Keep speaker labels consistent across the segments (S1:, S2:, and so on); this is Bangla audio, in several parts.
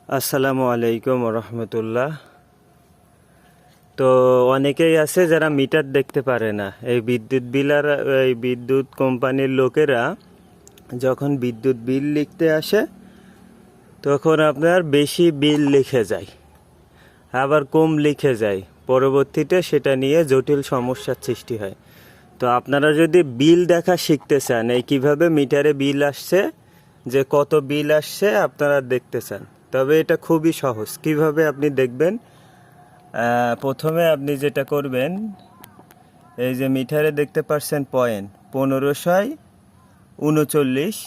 S1: আসসালামু আলাইকুম রহমতুল্লাহ। তো অনেকেই আছে যারা মিটার দেখতে পারে না। এই বিদ্যুৎ বিল আর এই বিদ্যুৎ কোম্পানির লোকেরা যখন বিদ্যুৎ বিল লিখতে আসে তখন আপনার বেশি বিল লিখে যায়, আবার কম লিখে যায়। পরবর্তীতে সেটা নিয়ে জটিল সমস্যার সৃষ্টি হয়। তো আপনারা যদি বিল দেখা শিখতে চান, এই কীভাবে মিটারে বিল আসছে, যে কত বিল আসছে আপনারা দেখতে চান, তবে এটা খুবই সহজ। কিভাবে আপনি দেখবেন, প্রথমে আপনি যেটা করবেন, এই যে মিটারে দেখতে পাচ্ছেন পয়েন্ট 1539।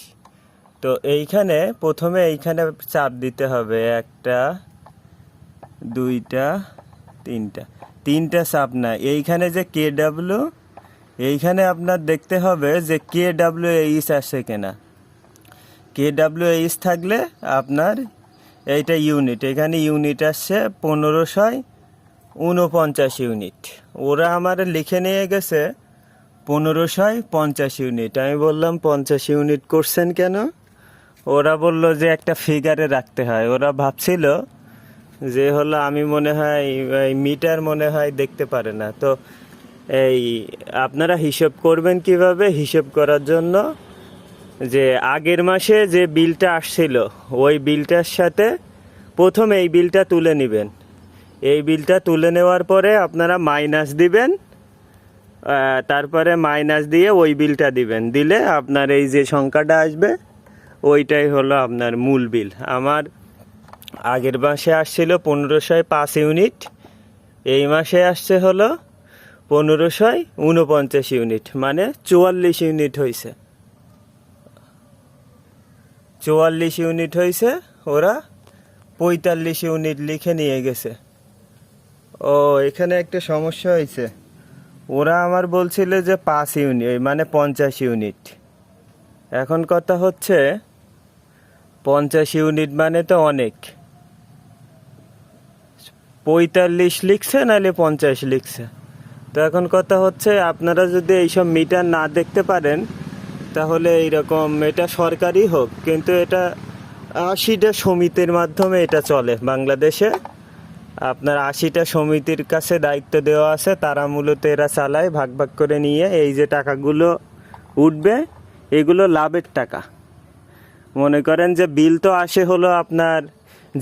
S1: তো এইখানে প্রথমে এইখানে চাপ দিতে হবে, একটা, দুইটা, তিনটা চাপ না। এইখানে যে KW, এইখানে আপনার দেখতে হবে যে KWH আসে কিনা। KWH থাকলে আপনার এইটা ইউনিট, এখানে ইউনিট আসছে 1549 ইউনিট। ওরা আমার লিখে নিয়ে গেছে 1550 ইউনিট। আমি বললাম 50 ইউনিট করছেন কেন? ওরা বলল যে একটা ফিগারে রাখতে হয়। ওরা ভাবছিল যে হলো আমি মনে হয় এই মিটার মনে হয় দেখতে পারে না। তো এই আপনারা হিসাব করবেন কিভাবে? হিসাব করার জন্য যে আগের মাসে যে বিলটা আসছিল ওই বিলটার সাথে প্রথমে এই বিলটা তুলে নেবেন। এই বিলটা তুলে নেওয়ার পরে আপনারা মাইনাস দিবেন, তারপরে মাইনাস দিয়ে ওই বিলটা দিবেন। দিলে আপনার এই যে সংখ্যাটা আসবে ওইটাই হলো আপনার মূল বিল। আমার আগের মাসে আসছিল 1505 ইউনিট, এই মাসে আসছে হলো 1549 ইউনিট, মানে 44 ইউনিট হয়েছে। 44 ইউনিট হয়েছে, ওরা 45 ইউনিট লিখে নিয়ে গেছে। ও এখানে একটা সমস্যা হয়েছে। ওরা আমার বলছিল যে 5 ইউনিট মানে 50 ইউনিট। এখন কথা হচ্ছে 50 ইউনিট মানে তো অনেক, 45 লিখছে নাহলে 50 লিখছে। তো এখন কথা হচ্ছে আপনারা যদি এইসব মিটার না দেখতে পারেন তাহলে এইরকম, এটা সরকারি হোক কিন্তু এটা 80টা সমিতির মাধ্যমে এটা চলে বাংলাদেশে। আপনার 80টা সমিতির কাছে দায়িত্ব দেওয়া আছে, তারা মূলত এরা চালায় ভাগ ভাগ করে নিয়ে। এই যে টাকাগুলো উঠবে এগুলো লাভের টাকা। মনে করেন যে বিল তো আসে হলো আপনার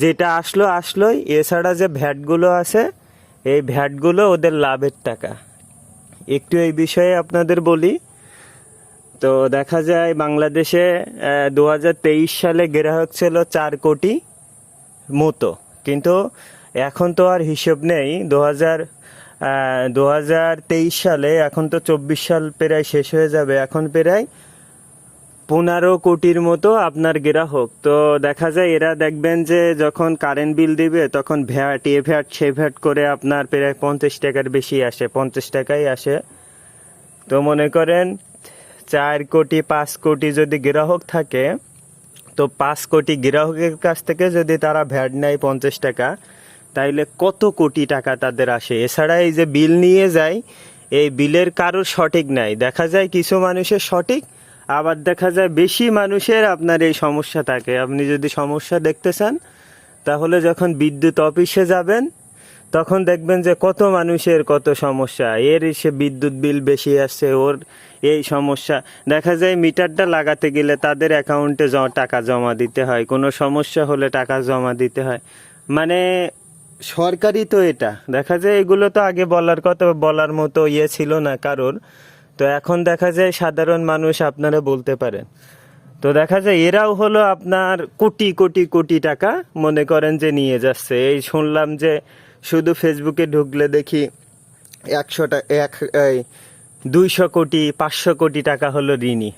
S1: যেটা আসলোই, এছাড়া যে ভ্যাটগুলো আছে এই ভ্যাটগুলো ওদের লাভের টাকা। একটু এই বিষয়ে আপনাদের বলি। তো দেখা যায় বাংলাদেশে 2023 সালে গ্রাহক ছিল 4 কোটি মতো, কিন্তু এখন তো আর হিসেব নেই। 2023 সালে, এখন তো 24 সাল প্রায় শেষ হয়ে যাবে, এখন প্রায় 15 কোটির মতো আপনার গ্রাহক। তো দেখা যায় এরা দেখবেন যে যখন কারেন্ট বিল দিবে তখন ভ্যাট, এ ভ্যাট সে ভ্যাট করে আপনার প্রায় 50 টাকার বেশি আসে, 50 টাকাই আসে। তো মনে করেন 4 কোটি 5 কোটি যদি গ্রাহক থাকে, তো 5 কোটি গ্রাহকের কাছ থেকে যদি তারা ভ্যাট নেয় 50 টাকা, তাইলে কত কোটি টাকা তাদের আসে। এছাড়া এই যে বিল নিয়ে যায়, এই বিলের কারোর সঠিক নাই। দেখা যায় কিছু মানুষের সঠিক, আবার দেখা যায় বেশি মানুষের আপনার এই সমস্যা থাকে। আপনি যদি সমস্যা দেখতে চান তাহলে যখন বিদ্যুৎ অফিসে যাবেন তখন দেখবেন যে কত মানুষের কত সমস্যা। এর সে বিদ্যুৎ বিল বেশি আসছে, ওর এই সমস্যা। দেখা যায় মিটারটা লাগাতে গেলে তাদের অ্যাকাউন্টে টাকা জমা দিতে হয়, কোনো সমস্যা হলে টাকা জমা দিতে হয়। মানে সরকারি তো এটা। দেখা যায় এগুলো তো আগে বলার কথা, বলার মতো ছিল না কারোর। তো এখন দেখা যায় সাধারণ মানুষ আপনারা বলতে পারেন। তো দেখা যায় এরাও হলো আপনার কোটি কোটি কোটি টাকা মনে করেন যে নিয়ে যাচ্ছে। এই শুনলাম যে শুধু ফেসবুকে ঢুকলে দেখি 200 কোটি 500 কোটি টাকা হলো ঋণী।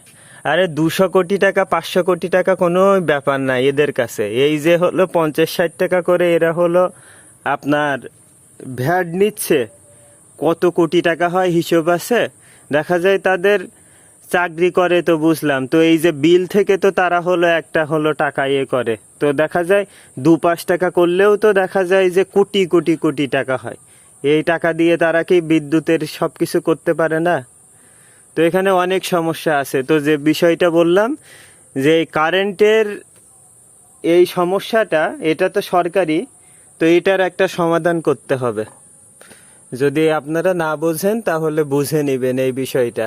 S1: আরে 200 কোটি টাকা 500 কোটি টাকা কোনো ব্যাপার না এদের কাছে। এই যে হলো 50-60 টাকা করে এরা হলো আপনার ভ্যাট নিচ্ছে, কত কোটি টাকা হয় হিসেব আছে। দেখা যায় তাদের চাকরি করে তো বুঝলাম, তো এই যে বিল থেকে তো তারা হলো একটা হলো টাকা করে। তো দেখা যায় 2-5 টাকা করলেও তো দেখা যায় যে কোটি কোটি কোটি টাকা হয়। এই টাকা দিয়ে তারা কি বিদ্যুতের সব কিছু করতে পারে না? তো এখানে অনেক সমস্যা আছে। তো যে বিষয়টা বললাম যে কারেন্টের এই সমস্যাটা, এটা তো সরকারি, তো এটার একটা সমাধান করতে হবে। যদি আপনারা না বোঝেন তাহলে বুঝে নেবেন এই বিষয়টা।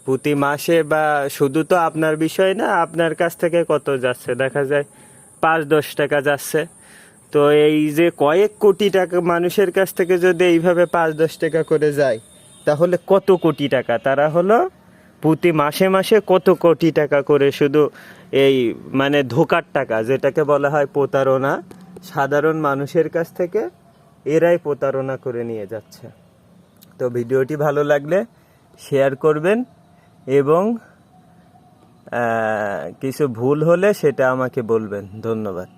S1: প্রতি মাসে বা শুধু তো আপনার বিষয় না, আপনার কাছ থেকে কত যাচ্ছে, দেখা যায় 5-10 টাকা যাচ্ছে। তো এই যে কয়েক কোটি টাকা মানুষের কাছ থেকে যদি এইভাবে 5-10 টাকা করে যায়, তাহলে কত কোটি টাকা, তারা হলো প্রতি মাসে মাসে কত কোটি টাকা করে শুধু এই মানে ধোকার টাকা, যেটাকে বলা হয় প্রতারণা, সাধারণ মানুষের কাছ থেকে এরাই প্রতারণা করে নিয়ে যাচ্ছে। তো ভিডিওটি ভালো লাগলে শেয়ার করবেন এবং কিছু ভুল হলে সেটা আমাকে বলবেন। ধন্যবাদ।